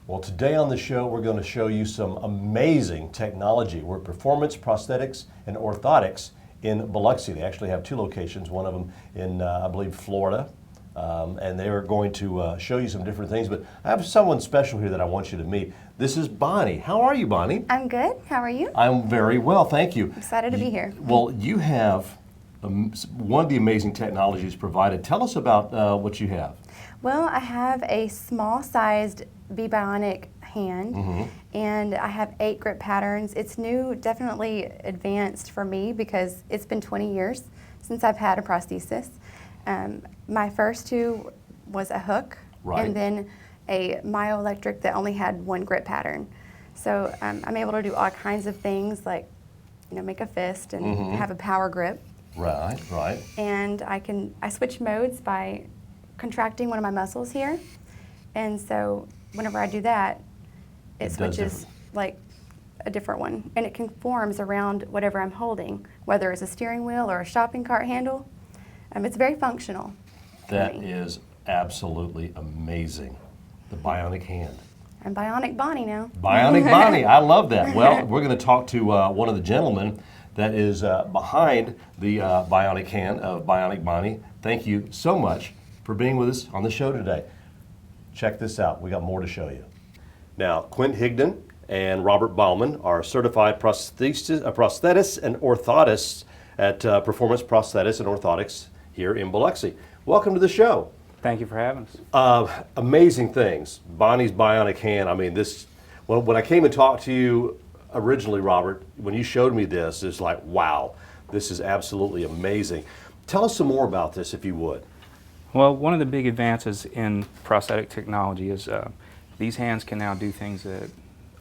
Well, today on the show, we're going to show you some amazing technology. We're at Performance Prosthetics and Orthotics in Biloxi. They actually have two locations, one of them in, I believe, Florida. And they are going to show you some different things. But I have someone special here that I want you to meet. This is Bonnie. How are you, Bonnie? I'm good. How are you? I'm very well, thank you. Excited to be here. Well, you have one of the amazing technologies provided. Tell us about what you have. Well, I have a small-sized bionic hand, and I have 8 grip patterns. It's new, definitely advanced for me because it's been 20 years since I've had a prosthesis. My first 2 was a hook, and then a myoelectric that only had 1 grip pattern. So I'm able to do all kinds of things like, make a fist and have a power grip. Right, right. And I switch modes by contracting one of my muscles here, and so whenever I do that, it switches like a different one, and it conforms around whatever I'm holding, whether it's a steering wheel or a shopping cart handle. It's very functional. That is absolutely amazing. The bionic hand. I'm Bionic Bonnie now. Bionic Bonnie, I love that. Well, we're going to talk to one of the gentlemen that is behind the bionic hand of Bionic Bonnie. Thank you so much for being with us on the show today. Check this out. We got more to show you. Now, Quint Higdon and Robert Bauman are certified prosthetists and orthotists at Performance Prosthetics and Orthotics here in Biloxi. Welcome to the show. Thank you for having us. Amazing things. Bonnie's bionic hand. I mean, when I came and talked to you originally, Robert, when you showed me this, it's like, wow, this is absolutely amazing. Tell us some more about this, if you would. Well, one of the big advances in prosthetic technology is these hands can now do things that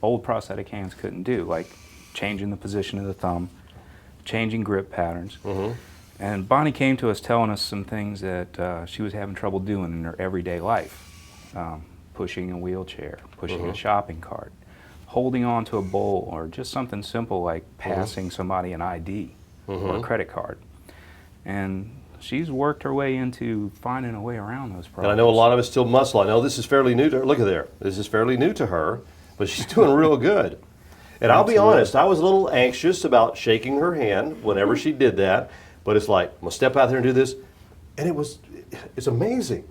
old prosthetic hands couldn't do, like changing the position of the thumb, changing grip patterns. And Bonnie came to us telling us some things that she was having trouble doing in her everyday life. Pushing a wheelchair, pushing a shopping cart, holding on to a bowl, or just something simple like passing somebody an ID or a credit card. And she's worked her way into finding a way around those problems. And I know a lot of it's still muscle. I know this is fairly new to her. Look at there. This is fairly new to her, but she's doing real good. And I'll be honest, I was a little anxious about shaking her hand whenever she did that, but it's like, I'm going to step out there and do this, and it's amazing.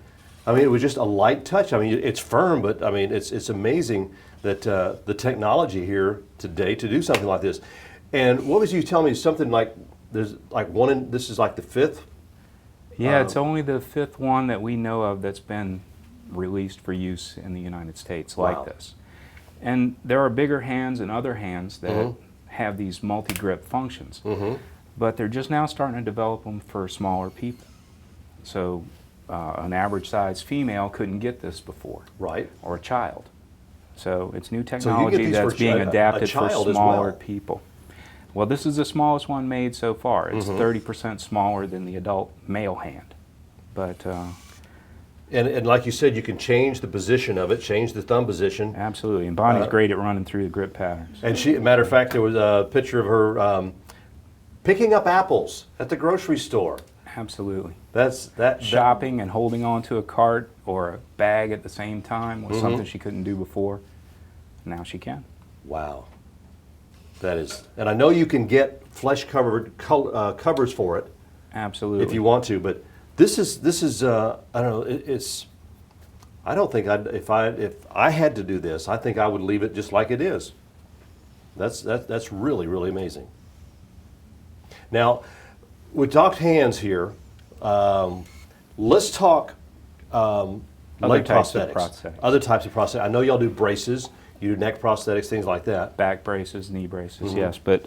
I mean, it was just a light touch. I mean, it's firm, but I mean, it's amazing that the technology here today to do something like this. And what was you telling me? Something like, there's like this is like the 5th? Yeah, it's only the 5th one that we know of that's been released for use in the United States like this. And there are bigger hands and other hands that have these multi-grip functions, but they're just now starting to develop them for smaller people. So an average size female couldn't get this before, or a child. So it's new technology that's being adapted for smaller people. Well, this is the smallest one made so far. It's 30% smaller than the adult male hand. But and like you said, you can change the position of it, change the thumb position. Absolutely, and Bonnie's great at running through the grip patterns. And matter of fact, there was a picture of her picking up apples at the grocery store. Absolutely. Shopping and holding on to a cart or a bag at the same time was something she couldn't do before. Now she can. Wow. That is, and I know you can get flesh-covered covers for it. Absolutely. If you want to, but this is I don't know. I don't think if I had to do this, I think I would leave it just like it is. That's really, really amazing. Now, we talked hands here. Let's talk leg prosthetics. Other types of prosthetics. I know y'all do braces. You do neck prosthetics, things like that. Back braces, knee braces, yes. But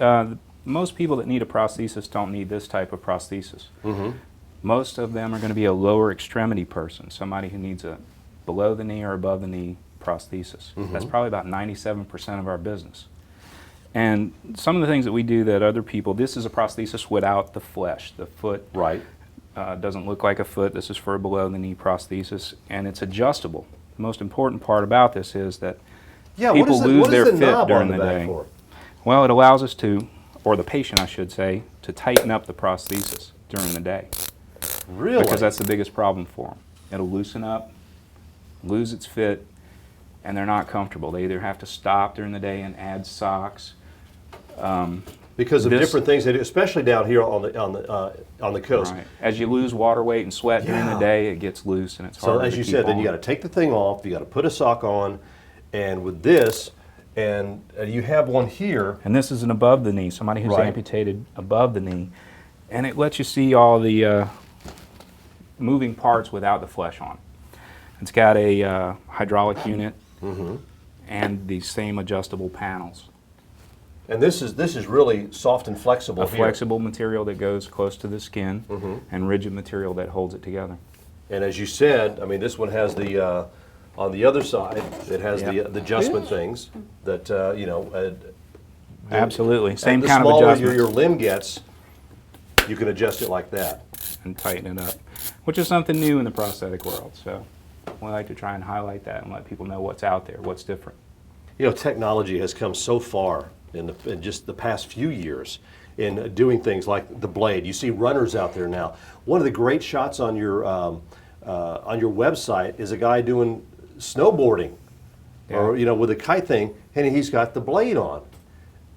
most people that need a prosthesis don't need this type of prosthesis. Most of them are going to be a lower extremity person, somebody who needs a below the knee or above the knee prosthesis. That's probably about 97% of our business. And some of the things that we do that other people, this is a prosthesis without the flesh. The foot doesn't look like a foot. This is for a below the knee prosthesis, and it's adjustable. The most important part about this is that people lose their fit during the day. Well, it allows us to, or the patient I should say, to tighten up the prosthesis during the day. Really? Because that's the biggest problem for them. It'll loosen up, lose its fit, and they're not comfortable. They either have to stop during the day and add socks. Because of This- different things they do, especially down here on the coast. Right. As you lose water weight and sweat during the Yeah. day, it gets loose and it's So harder as to you keep said, then on. you got to take the thing off. You got to put a sock on, and with this, and you have one here. And this is an above the knee, somebody who's Right. amputated above the knee. And it lets you see all the moving parts without the flesh on. It's got a hydraulic unit and the same adjustable panels. And this is really soft and flexible. A here. flexible material that goes close to the skin and rigid material that holds it together. And as you said, I mean, this one has the on the other side. It has Yeah. the adjustment things that Absolutely, same the kind of smaller adjustment. your limb gets, you can adjust it like that. And tighten it up, which is something new in the prosthetic world. So we like to try and highlight that and let people know what's out there, what's different. You know, technology has come so far in just the past few years in doing things like the blade. You see runners out there now. One of the great shots on your website is a guy doing snowboarding, or with a kite thing, and he's got the blade on.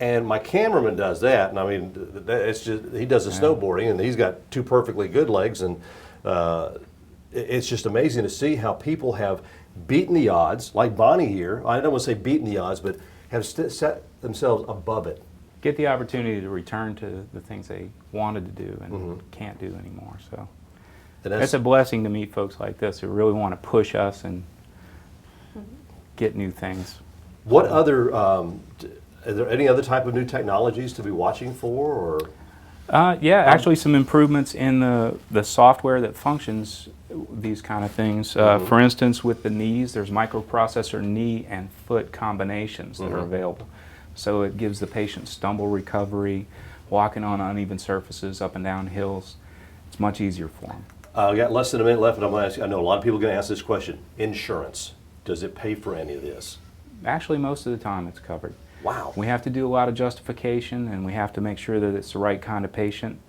And my cameraman does that, and I mean, it's just he does the snowboarding, and he's got two perfectly good legs, and it's just amazing to see how people have beaten the odds, like Bonnie here. I don't want to say beaten the odds, but have set themselves above it. Get the opportunity to return to the things they wanted to do and can't do anymore. So And it's a blessing to meet folks like this who really want to push us and get new things. What other? Are there any other type of new technologies to be watching for, or? Yeah, actually some improvements in the software that functions these kind of things. For instance, with the knees, there's microprocessor knee and foot combinations that are available. So it gives the patient stumble recovery, walking on uneven surfaces, up and down hills. It's much easier for them. I got less than a minute left, and I'm going to ask. I know a lot of people are going to ask this question: insurance. Does it pay for any of this? Actually, most of the time it's covered. Wow. We have to do a lot of justification, and we have to make sure that it's the right kind of patient.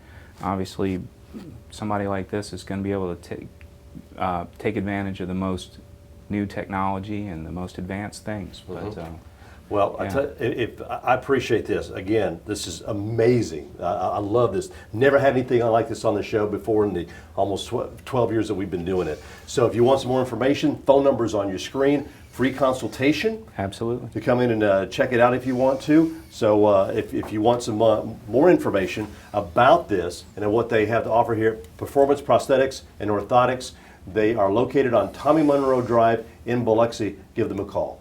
Obviously, somebody like this is going to be able to take advantage of the most new technology and the most advanced things. But, Well, Yeah. I appreciate this. Again, this is amazing. I love this. Never had anything like this on the show before in the almost 12 years that we've been doing it. So if you want some more information, phone number's on your screen. Free consultation absolutely. to come in and check it out if you want to. So if you want some more information about this and what they have to offer here, Performance Prosthetics and Orthotics, they are located on Tommy Monroe Drive in Biloxi. Give them a call.